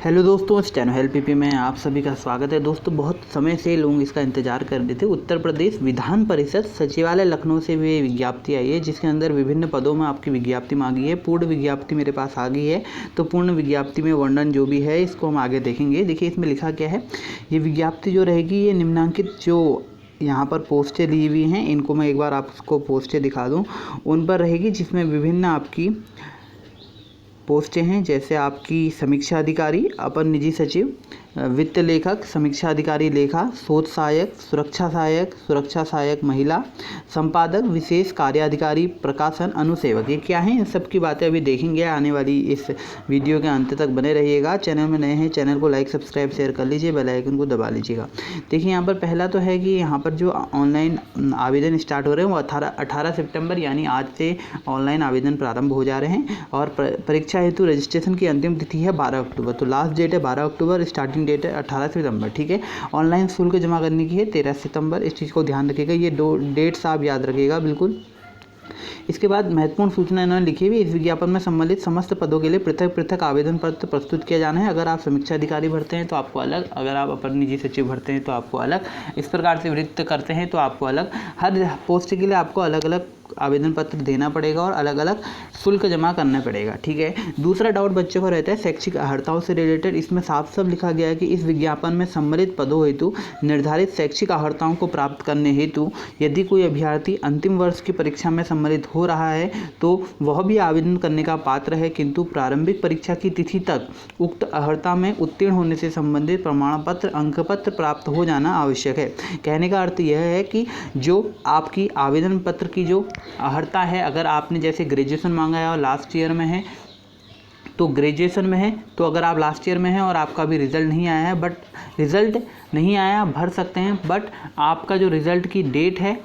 Hello दोस्तों, इस channel help PP में आप सभी का स्वागत है। दोस्तों, बहुत समय से लोग इसका इंतजार कर रहे थे। उत्तर प्रदेश विधान परिषद सचिवालय लखनऊ से भी विज्ञप्ति आई है, जिसके अंदर विभिन्न पदों में आपकी विज्ञप्ति मांगी है। पूर्ण विज्ञप्ति मेरे पास आ गई है, तो पूर्ण विज्ञप्ति में वर्णन जो भी है इसको हम आगे देखेंगे। देखिए, इसमें लिखा क्या है। ये विज्ञप्ति जो रहेगी, ये निम्नांकित जो यहाँ पर पोस्टें दी हुई हैं, इनको मैं एक बार आपको पोस्टें दिखा दूँ, उन पर रहेगी, जिसमें विभिन्न आपकी पोस्टें हैं, जैसे आपकी समीक्षा अधिकारी, अपर निजी सचिव, वित्त लेखक, समीक्षा अधिकारी लेखा, शोध सहायक, सुरक्षा सहायक महिला, संपादक, विशेष कार्याधिकारी, प्रकाशन अनुसेवक। ये क्या है, इन सब की बातें अभी देखेंगे आने वाली इस वीडियो के अंत तक बने रहिएगा। चैनल में नए हैं, चैनल को लाइक सब्सक्राइब शेयर कर लीजिए, बेल आइकन को दबा लीजिएगा। देखिए, यहाँ पर पहला तो है कि यहाँ पर जो ऑनलाइन आवेदन स्टार्ट हो रहे हैं वो 18 सितंबर यानी आज से ऑनलाइन आवेदन प्रारंभ हो जा रहे हैं। और परीक्षा हेतु रजिस्ट्रेशन की अंतिम तिथि है 12 अक्टूबर। तो लास्ट डेट है 12 अक्टूबर, स्टार्टिंग डेट है 18 सितंबर। ठीक है, ऑनलाइन शुल्क जमा करने की है 13 सितंबर। इस चीज़ को ध्यान रखिएगा, ये दो डेट्स आप याद रखिएगा बिल्कुल। इसके बाद महत्वपूर्ण सूचना इन्होंने लिखी हुई, इस विज्ञापन में सम्मिलित समस्त पदों के लिए पृथक पृथक आवेदन पत्र प्रस्तुत किया जाना है। अगर आप समीक्षा अधिकारी भरते हैं तो आपको अलग, अगर आप अपर निजी सचिव भरते हैं तो आपको अलग, इस प्रकार से वृत्त करते हैं तो आपको अलग। हर पोस्ट के लिए आपको अलग अलग आवेदन पत्र देना पड़ेगा और अलग अलग शुल्क जमा करना पड़ेगा। ठीक है, दूसरा डाउट बच्चों को रहता है शैक्षिक अर्हताओं से रिलेटेड। इसमें साफ साफ लिखा गया है कि इस विज्ञापन में सम्मिलित पदों हेतु निर्धारित शैक्षिक अर्हताओं को प्राप्त करने हेतु यदि कोई अभ्यर्थी अंतिम वर्ष की परीक्षा में सम्मिलित हो रहा है तो वह भी आवेदन करने का पात्र है, किंतु प्रारंभिक परीक्षा की तिथि तक उक्त अर्हता में उत्तीर्ण होने से संबंधित प्रमाण पत्र, अंक पत्र प्राप्त हो जाना आवश्यक है। कहने का अर्थ यह है कि जो आपकी आवेदन पत्र की जो अर्हता है, अगर आपने जैसे ग्रेजुएशन मांगा है और लास्ट ईयर में है तो ग्रेजुएशन में है, तो अगर आप लास्ट ईयर में हैं और आपका भी रिज़ल्ट नहीं आया है, बट रिज़ल्ट नहीं आया भर सकते हैं, बट आपका जो रिज़ल्ट की डेट है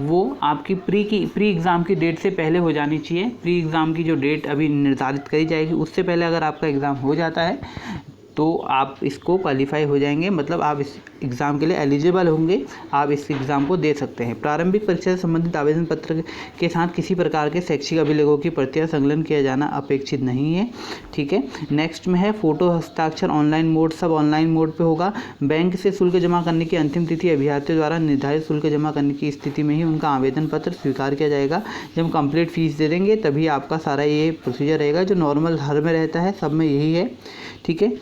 वो आपकी प्री एग्ज़ाम की डेट से पहले हो जानी चाहिए। प्री एग्ज़ाम की जो डेट अभी निर्धारित करी जाएगी उससे पहले अगर आपका एग्ज़ाम हो जाता है तो आप इसको क्वालिफाई हो जाएंगे, मतलब आप इस एग्ज़ाम के लिए एलिजिबल होंगे, आप इस एग्ज़ाम को दे सकते हैं। प्रारंभिक परीक्षा से संबंधित आवेदन पत्र के साथ किसी प्रकार के शैक्षिक अभिलेखों की प्रतियां संकलन किया जाना अपेक्षित नहीं है। ठीक है, नेक्स्ट में है फोटो हस्ताक्षर ऑनलाइन मोड, सब ऑनलाइन मोड पे होगा। बैंक से शुल्क जमा करने की अंतिम तिथि अभ्यर्थियों द्वारा निर्धारित शुल्क जमा करने की स्थिति में ही उनका आवेदन पत्र स्वीकार किया जाएगा। जब कंप्लीट फीस दे देंगे तभी आपका सारा ये प्रोसीजर रहेगा, जो नॉर्मल हर में रहता है, सब में यही है। ठीक है,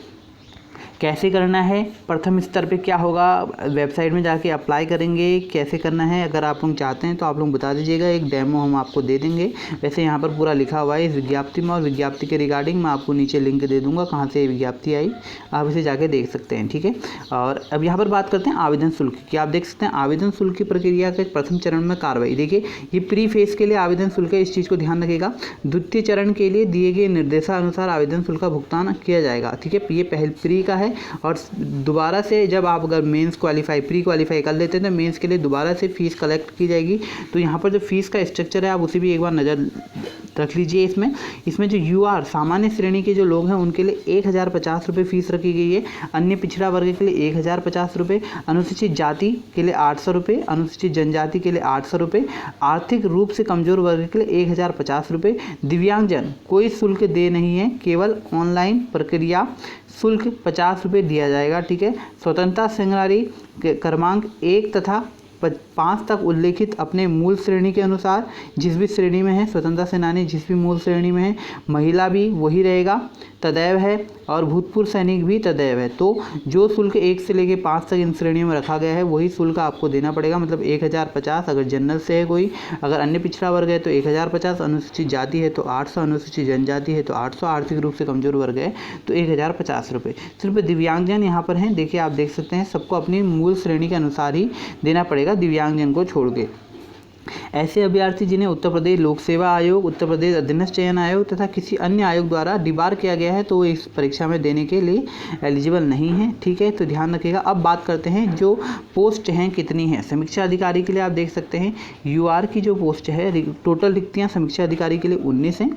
कैसे करना है, प्रथम स्तर पे क्या होगा, वेबसाइट में जाके अप्लाई करेंगे, कैसे करना है अगर आप लोग चाहते हैं तो आप लोग बता दीजिएगा, एक डेमो हम आपको दे देंगे। वैसे यहाँ पर पूरा लिखा हुआ है इस विज्ञप्ति में, और विज्ञप्ति के रिगार्डिंग मैं आपको नीचे लिंक दे दूँगा कहाँ से विज्ञप्ति आई, आप इसे जाके देख सकते हैं। ठीक है, और अब यहाँ पर बात करते हैं आवेदन शुल्क की। आप देख सकते हैं आवेदन शुल्क की प्रक्रिया के प्रथम चरण में कार्रवाई। देखिए, ये प्री फेज के लिए आवेदन शुल्क है, इस चीज़ को ध्यान रखिएगा। द्वितीय चरण के लिए दिए गए निर्देशानुसार आवेदन शुल्क का भुगतान किया जाएगा। ठीक है, ये पहले प्री का है, और दोबारा से जब आप अगर मेंस क्वालिफाई प्री क्वालिफाई कर लेते हैं तो मेंस के लिए दोबारा से फ़ीस कलेक्ट की जाएगी। तो यहाँ पर जो फीस का स्ट्रक्चर है आप उसे भी एक बार नज़र रख लीजिए। इसमें जो यूआर सामान्य श्रेणी के जो लोग हैं उनके लिए 1050 रुपये फ़ीस रखी गई है। अन्य पिछड़ा वर्ग के लिए 1050 रुपये, अनुसूचित जाति के लिए 800 रुपये, अनुसूचित जनजाति के लिए 800 रुपये, आर्थिक रूप से कमज़ोर वर्ग के लिए 1050 रुपये। दिव्यांगजन कोई शुल्क दे नहीं है, केवल ऑनलाइन प्रक्रिया शुल्क 50 रुपये दिया जाएगा। ठीक है, स्वतंत्रता संग्रामी क्रमांक 1 तथा 5 तक उल्लेखित अपने मूल श्रेणी के अनुसार, जिस भी श्रेणी में है स्वतंत्रता सेनानी जिस भी मूल श्रेणी में है, महिला भी वही रहेगा, तदैव है, और भूतपूर्व सैनिक भी तदैव है। तो जो शुल्क 1 से लेकर 5 तक इन श्रेणियों में रखा गया है वही शुल्क आपको देना पड़ेगा, मतलब 1050। अगर जनरल से है कोई, अगर अन्य पिछड़ा वर्ग है तो 1050, अनुसूचित जाति है तो 800, अनुसूचित जनजाति है तो 800, आर्थिक रूप से कमजोर वर्ग है तो 1050 रुपये। सिर्फ दिव्यांगजन यहाँ पर हैं, देखिए आप देख सकते हैं, सबको अपनी मूल श्रेणी के अनुसार ही देना पड़ेगा, दिव्यांगजन को छोड़ के। ऐसे अभ्यर्थी जिन्हें उत्तर प्रदेश लोक सेवा आयोग, उत्तर प्रदेश अधीनस्थ चयन आयोग तथा किसी अन्य आयोग द्वारा डिबार किया गया है तो वो इस परीक्षा में देने के लिए एलिजिबल नहीं है। ठीक है, तो ध्यान रखिएगा। अब बात करते हैं जो पोस्ट हैं कितनी हैं। समीक्षा अधिकारी के लिए आप देख सकते हैं यूआर की जो पोस्ट है, टोटल रिक्तियाँ समीक्षा अधिकारी के लिए 19 हैं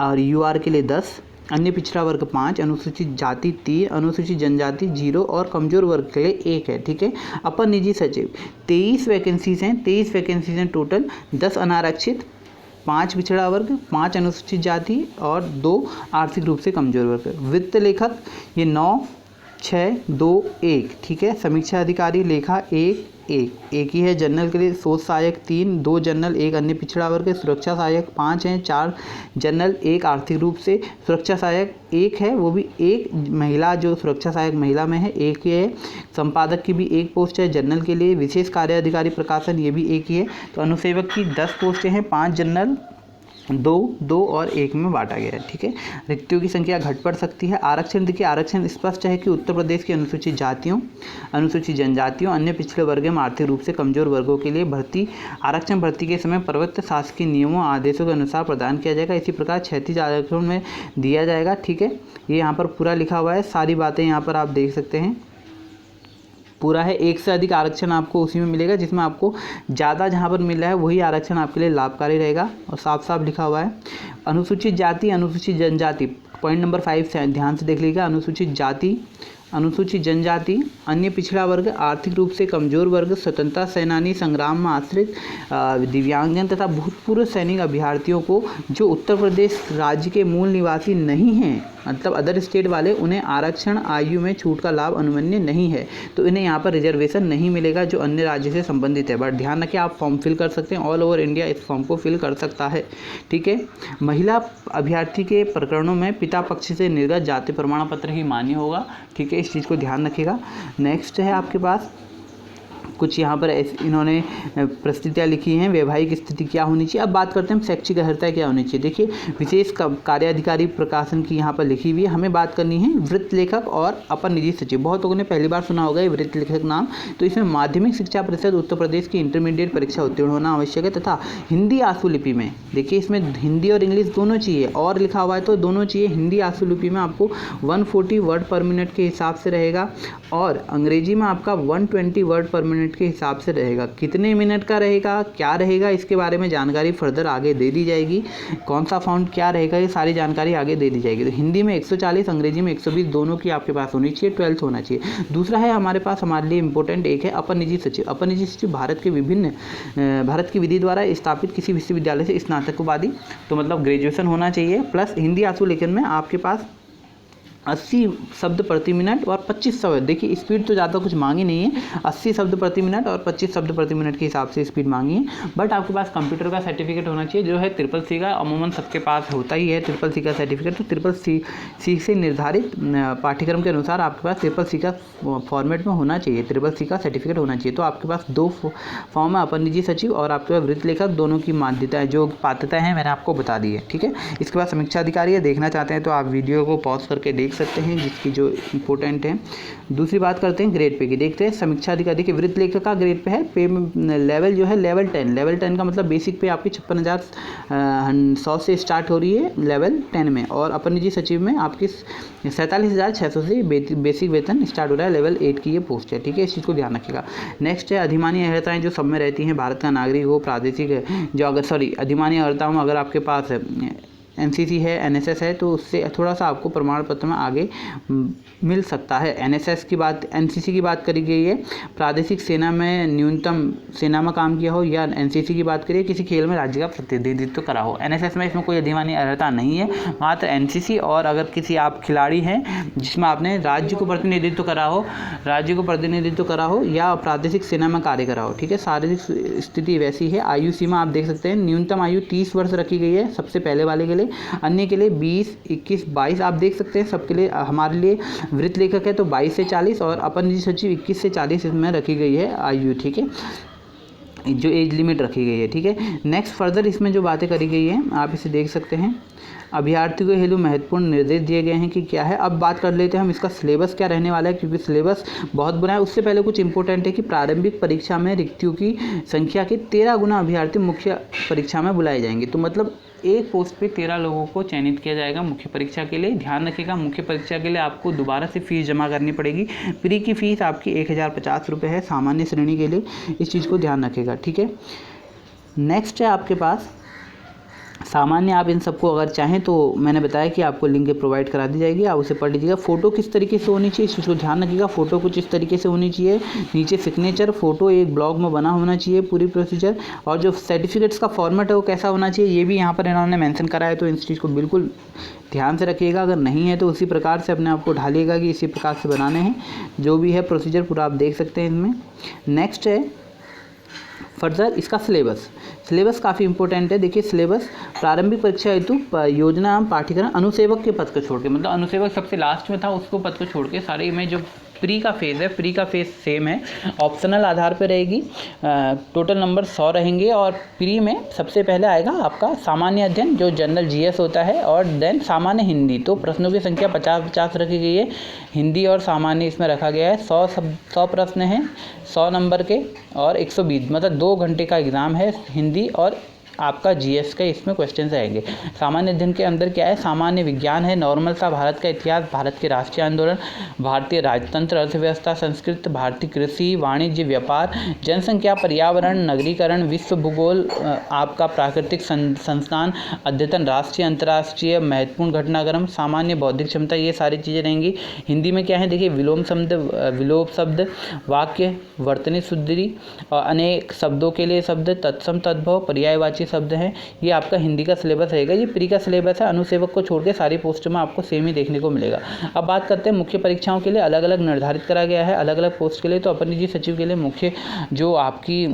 और यूआर के लिए 10, अन्य पिछड़ा वर्ग 5, अनुसूचित जाति 3, अनुसूचित जनजाति 0 और कमजोर वर्ग के लिए 1 है। ठीक है, अपर निजी सचिव 23 वैकेंसीज हैं, 23 वैकेंसीज हैं टोटल, 10 अनारक्षित, 5 पिछड़ा वर्ग, 5 अनुसूचित जाति और 2 आर्थिक रूप से कमजोर वर्ग। वित्त लेखक ये 9, 6, 2, 1, ठीक है। समीक्षा अधिकारी लेखा 1 ही है। जनरल के लिए शोध सहायक 3, 2 जनरल, 1 अन्य पिछड़ा वर्ग। सुरक्षा सहायक 5 हैं, 4 जनरल, 1 आर्थिक रूप से। सुरक्षा सहायक 1 है, वो भी 1 महिला, जो सुरक्षा सहायक महिला में है 1 ही है। संपादक की भी 1 पोस्ट है जनरल के लिए। विशेष कार्य अधिकारी प्रकाशन ये भी 1 ही है। तो अनुसेवक की 10 पोस्टें हैं, 5 जनरल, 2 और 1 में बांटा गया है, ठीक है। रिक्तियों की संख्या घट बढ़ सकती है। आरक्षण देखिए, आरक्षण स्पष्ट है कि उत्तर प्रदेश की अनुसूचित जातियों, अनुसूचित जनजातियों, अन्य पिछड़े वर्ग एवं आर्थिक रूप से कमजोर वर्गों के लिए आरक्षण भर्ती के समय प्रवृत्त शासकीय नियमों आदेशों के अनुसार प्रदान किया जाएगा। इसी प्रकार 36 आरक्षण में दिया जाएगा, ठीक है। ये यहाँ पर पूरा लिखा हुआ है, सारी बातें यहाँ पर आप देख सकते हैं, पूरा है। 1 से अधिक आरक्षण आपको उसी में मिलेगा जिसमें आपको ज़्यादा जहाँ पर मिल रहा है वही आरक्षण आपके लिए लाभकारी रहेगा, और साफ साफ लिखा हुआ है। अनुसूचित जाति, अनुसूचित जनजाति, पॉइंट नंबर 5 से ध्यान से देख लीजिएगा। अनुसूचित जाति, अनुसूचित जनजाति, अन्य पिछड़ा वर्ग, आर्थिक रूप से कमजोर वर्ग, स्वतंत्रता सेनानी, संग्राम में आश्रित, दिव्यांगजन तथा भूतपूर्व सैनिक अभ्यर्थियों को जो उत्तर प्रदेश राज्य के मूल निवासी नहीं हैं, मतलब अदर स्टेट वाले, उन्हें आरक्षण आयु में छूट का लाभ अनुमन्य नहीं है, तो इन्हें यहाँ पर रिजर्वेशन नहीं मिलेगा जो अन्य राज्य से संबंधित है। बट ध्यान रखें, आप फॉर्म फिल कर सकते हैं, ऑल ओवर इंडिया इस फॉर्म को फिल कर सकता है, ठीक है। महिला अभ्यर्थी के प्रकरणों में पिता पक्ष से निर्गत जाति प्रमाण पत्र ही मान्य होगा, ठीक है, इस चीज़ को ध्यान रखिएगा। नेक्स्ट है आपके पास कुछ यहाँ पर इन्होंने परिस्थितियाँ लिखी हैं, वैवाहिक स्थिति क्या होनी चाहिए। अब बात करते हैं शैक्षिक अर्हता क्या होनी चाहिए। देखिए, विशेष कार्याधिकारी प्रकाशन की यहाँ पर लिखी हुई है, हमें बात करनी है वृत्त लेखक और अपर निजी सचिव। बहुत लोगों ने पहली बार सुना होगा ये वृत्त लेखक नाम। तो इसमें माध्यमिक शिक्षा परिषद उत्तर प्रदेश की इंटरमीडिएट परीक्षा उत्तीर्ण होना आवश्यक है, तथा हिंदी आशुलिपि में, देखिए इसमें हिंदी और इंग्लिश दोनों चाहिए, और लिखा हुआ है तो दोनों चाहिए। हिंदी आशुलिपि में आपको 140 वर्ड पर मिनट के हिसाब से रहेगा, और अंग्रेजी में आपका 120 वर्ड पर मिनट के हिसाब से रहेगा। कितने मिनट का रहेगा, क्या रहेगा, इसके बारे में जानकारी फर्दर आगे दे दी जाएगी। कौन सा फॉन्ट क्या रहेगा, ये सारी जानकारी आगे दे दी जाएगी। तो हिंदी में 140, अंग्रेजी में 120, दोनों की आपके पास होनी चाहिए, 12th होना चाहिए। दूसरा है हमारे पास, हमारे लिए इंपॉर्टेंट एक है अपर निजी सचिव। अपर निजी सचिव भारत की विधि द्वारा स्थापित किसी विश्वविद्यालय से स्नातकोपाधि, तो मतलब ग्रेजुएशन होना चाहिए, प्लस हिंदी आशुलेखन में आपके पास 80 शब्द प्रति मिनट और 25 शब्द, देखिए स्पीड तो ज़्यादा कुछ मांगी नहीं है, 80 शब्द प्रति मिनट और 25 शब्द प्रति मिनट के हिसाब से स्पीड मांगी है। बट आपके पास कंप्यूटर का सर्टिफिकेट होना चाहिए, जो है CCC का, अमूमन सबके पास होता ही है CCC का सर्टिफिकेट। तो CCC से निर्धारित पाठ्यक्रम के अनुसार आपके पास CCC का फॉर्मेट में होना चाहिए, CCC का सर्टिफिकेट होना चाहिए। तो आपके पास 2 फॉर्म है, अपर निजी सचिव और आपके पास वृत्त लेखक, दोनों की मान्यता जो पात्रता है मैंने आपको बता दी है, ठीक है। इसके बाद समीक्षा अधिकारी है, देखना चाहते हैं तो आप वीडियो को पॉज करके देख सकते हैं, जिसकी जो इंपॉर्टेंट है। दूसरी बात करते हैं ग्रेड पे की, देखते हैं समीक्षा अधिकारी के वृत्त लेखक का ग्रेड पे है, पे लेवल जो है लेवल 10 का मतलब बेसिक पे आपकी 56,100 से स्टार्ट हो रही है लेवल 10 में, और अपर निजी सचिव में आपकी 47,600 से बेसिक वेतन स्टार्ट हो रहा है, लेवल 8 की ये पोस्ट है, ठीक है, इस चीज़ को ध्यान रखिएगा। नेक्स्ट है अधिमान्य अर्हताएं, जो सब में रहती हैं, भारत का नागरिक हो, प्रादेशिक जो अधिमान्य अर्हताओं में अगर आपके पास NCC है, NSS है, तो उससे थोड़ा सा आपको प्रमाण पत्र में आगे मिल सकता है। NCC की बात करी गई है, प्रादेशिक सेना में न्यूनतम सेना में काम किया हो, या NCC की बात करिए किसी खेल में राज्य का प्रतिनिधित्व करा हो। NSS में इसमें कोई अधिमान्य अर्हता नहीं है, मात्र NCC, और अगर किसी आप खिलाड़ी हैं जिसमें आपने राज्य को प्रतिनिधित्व करा हो या प्रादेशिक सेना में कार्य करा हो, ठीक है। शारीरिक स्थिति वैसी है। आयु सीमा आप देख सकते हैं, न्यूनतम आयु 30 वर्ष रखी गई है सबसे पहले वाले के लिए, अन्य के लिए 20, 21, 22 आप देख सकते हैं सबके लिए। हमारे लिए वृत्त लेखक है तो 22 से 40, और अपर निजी सचिव 21 से 40 इसमें रखी गई है आयु, ठीक है, जो एज लिमिट रखी गई है, ठीक है। नेक्स्ट फर्दर इसमें जो बातें करी गई हैं आप इसे देख सकते हैं। अभ्यर्थियों के हेतु महत्वपूर्ण निर्देश दिए गए हैं कि क्या है। अब बात कर लेते हैं हम इसका सिलेबस क्या रहने वाला है, क्योंकि सिलेबस बहुत बड़ा है। उससे पहले कुछ इंपॉर्टेंट है कि प्रारंभिक परीक्षा में रिक्तियों की संख्या के 13 गुना अभ्यर्थी मुख्य परीक्षा में बुलाए जाएंगे। तो मतलब एक पोस्ट पे 13 लोगों को चयनित किया जाएगा मुख्य परीक्षा के लिए। ध्यान रखिएगा, मुख्य परीक्षा के लिए आपको दोबारा से फीस जमा करनी पड़ेगी। प्री की फ़ीस आपकी 1050 रुपये है सामान्य श्रेणी के लिए, इस चीज़ को ध्यान रखिएगा, ठीक है। नेक्स्ट है आपके पास सामान्य आप इन सबको अगर चाहें तो मैंने बताया कि आपको लिंक प्रोवाइड करा दी जाएगी, आप उसे पढ़ लीजिएगा। फ़ोटो किस तरीके से होनी चाहिए, इसको ध्यान रखिएगा। फ़ोटो कुछ इस तरीके से होनी चाहिए, नीचे सिग्नेचर फ़ोटो एक ब्लॉग में बना होना चाहिए पूरी प्रोसीजर। और जो सर्टिफिकेट्स का फॉर्मेट है वो कैसा होना चाहिए ये भी यहाँ पर इन्होंने मेंशन करा है, तो इस चीज़ को बिल्कुल ध्यान से रखिएगा। अगर नहीं है तो उसी प्रकार से अपने आप को ढालिएगा कि इसी प्रकार से बनाने हैं। जो भी है प्रोसीजर पूरा आप देख सकते हैं इसमें। नेक्स्ट है फर्दर इसका सिलेबस काफ़ी इंपॉर्टेंट है। देखिए सिलेबस प्रारंभिक परीक्षा हेतु योजना पाठ्यक्रम अनुसेवक के पद को छोड़ के, मतलब अनुसेवक सबसे लास्ट में था, उसको पद को छोड़ के सारे में जो प्री का फेज़ है, प्री का फेज़ सेम है, ऑप्शनल आधार पर रहेगी। टोटल नंबर 100 रहेंगे और प्री में सबसे पहले आएगा आपका सामान्य अध्ययन जो जनरल जीएस होता है, और देन सामान्य हिंदी। तो प्रश्नों की संख्या 50-50 रखी गई है, हिंदी और सामान्य इसमें रखा गया है। 100 प्रश्न हैं 100 नंबर के और 120, मतलब 2 घंटे का एग्ज़ाम है। हिंदी और आपका जीएस के इसमें क्वेश्चन आएंगे। सामान्य अध्ययन के अंदर क्या है, सामान्य विज्ञान है, नॉर्मल सा भारत का इतिहास, भारत के राष्ट्रीय आंदोलन, भारतीय राजतंत्र, अर्थव्यवस्था, संस्कृत, भारतीय कृषि, वाणिज्य, व्यापार, जनसंख्या, पर्यावरण, नगरीकरण, विश्व भूगोल, आपका प्राकृतिक संस्थान, अद्यतन, राष्ट्रीय अंतर्राष्ट्रीय, महत्वपूर्ण घटनाक्रम, सामान्य बौद्धिक क्षमता, ये सारी चीज़ें रहेंगी। हिंदी में क्या है देखिए, विलोम शब्द, वाक्य, वर्तनी शुद्धि और अनेक शब्दों के लिए शब्द, तत्सम, तद्भव, पर्यायवाची शब्द हैं। ये आपका हिंदी का सिलेबस रहेगा। ये प्री का सिलेबस है, अनुसेवक को छोड़ के सारी पोस्टों में आपको सेम ही देखने को मिलेगा। अब बात करते हैं मुख्य परीक्षाओं के लिए अलग अलग निर्धारित करा गया है, अलग अलग पोस्ट के लिए। तो अपर निजी सचिव के लिए मुख्य जो आपकी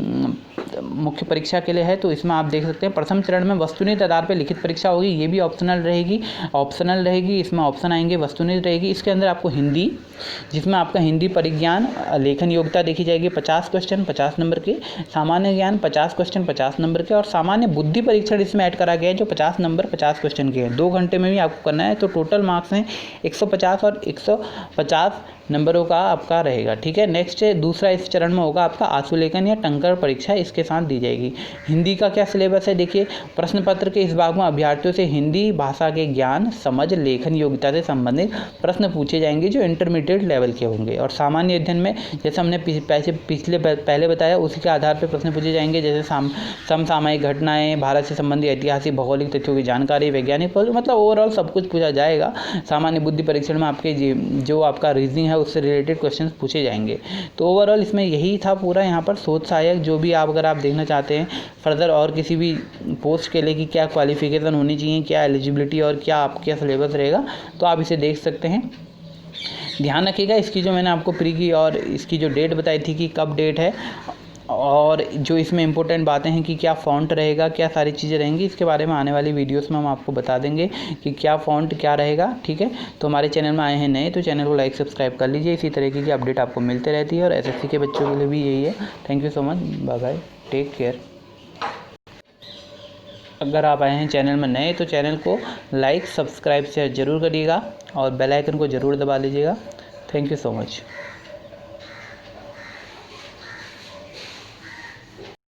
मुख्य परीक्षा के लिए है, तो इसमें आप देख सकते हैं प्रथम चरण में वस्तुनिष्ठ आधार पर लिखित परीक्षा होगी, ये भी ऑप्शनल रहेगी। इसमें ऑप्शन आएंगे, वस्तुनिष्ठ रहेगी। इसके अंदर आपको हिंदी, जिसमें आपका हिंदी परिज्ञान, लेखन योग्यता देखी जाएगी 50 क्वेश्चन 50 नंबर के, सामान्य ज्ञान 50 क्वेश्चन 50 नंबर के, और सामान्य बुद्धि परीक्षण इसमें ऐड करा गया है जो 50 नंबर 50 क्वेश्चन के हैं। 2 घंटे में भी आपको करना है, तो टोटल मार्क्स हैं 150 और 150 नंबरों का आपका रहेगा। ठीक है, नेक्स्ट दूसरा इस चरण में होगा आपका आशुलेखन या टंकर परीक्षा, इसके साथ दी जाएगी। हिंदी का क्या सिलेबस है देखिए, प्रश्न पत्र के इस भाग में अभ्यर्थियों से हिंदी भाषा के ज्ञान, समझ, लेखन योग्यता से संबंधित प्रश्न पूछे जाएंगे जो इंटरमीडिएट लेवल के होंगे। और सामान्य अध्ययन में जैसे हमने पहले बताया उसी के आधार पर प्रश्न पूछे जाएंगे, जैसे समसामयिक घटनाएं, भारत से संबंधित ऐतिहासिक भौगोलिक तथ्यों की जानकारी, वैज्ञानिक, मतलब ओवरऑल सब कुछ पूछा जाएगा। सामान्य बुद्धि परीक्षण में आपके जो आपका रीजनिंग है उससे रिलेटेड क्वेश्चंस पूछे जाएंगे। तो ओवरऑल इसमें यही था पूरा यहाँ पर शोध सहायक, जो भी आप अगर आप देखना चाहते हैं फर्दर और किसी भी पोस्ट के लिए कि क्या क्वालिफिकेशन होनी चाहिए, क्या एलिजिबिलिटी और क्या आपका सिलेबस रहेगा, तो आप इसे देख सकते हैं। ध्यान रखिएगा इसकी जो मैंने आपको प्री की और इसकी जो डेट बताई थी कि कब डेट है, और जो इसमें इंपॉर्टेंट बातें हैं कि क्या फ़ॉन्ट रहेगा, क्या सारी चीज़ें रहेंगी, इसके बारे में आने वाली वीडियोस में हम आपको बता देंगे कि क्या फ़ॉन्ट क्या रहेगा। ठीक है, तो हमारे चैनल में आए हैं नए तो चैनल को लाइक सब्सक्राइब कर लीजिए, इसी तरीके की अपडेट आपको मिलते रहती है और एसएससी के बच्चों के लिए भी यही है। Thank you so much, bye bye, take care. अगर आप आए हैं चैनल में नए तो चैनल को लाइक सब्सक्राइब शेयर ज़रूर करिएगा और बेल आइकन को ज़रूर दबा लीजिएगा। Thank you so much.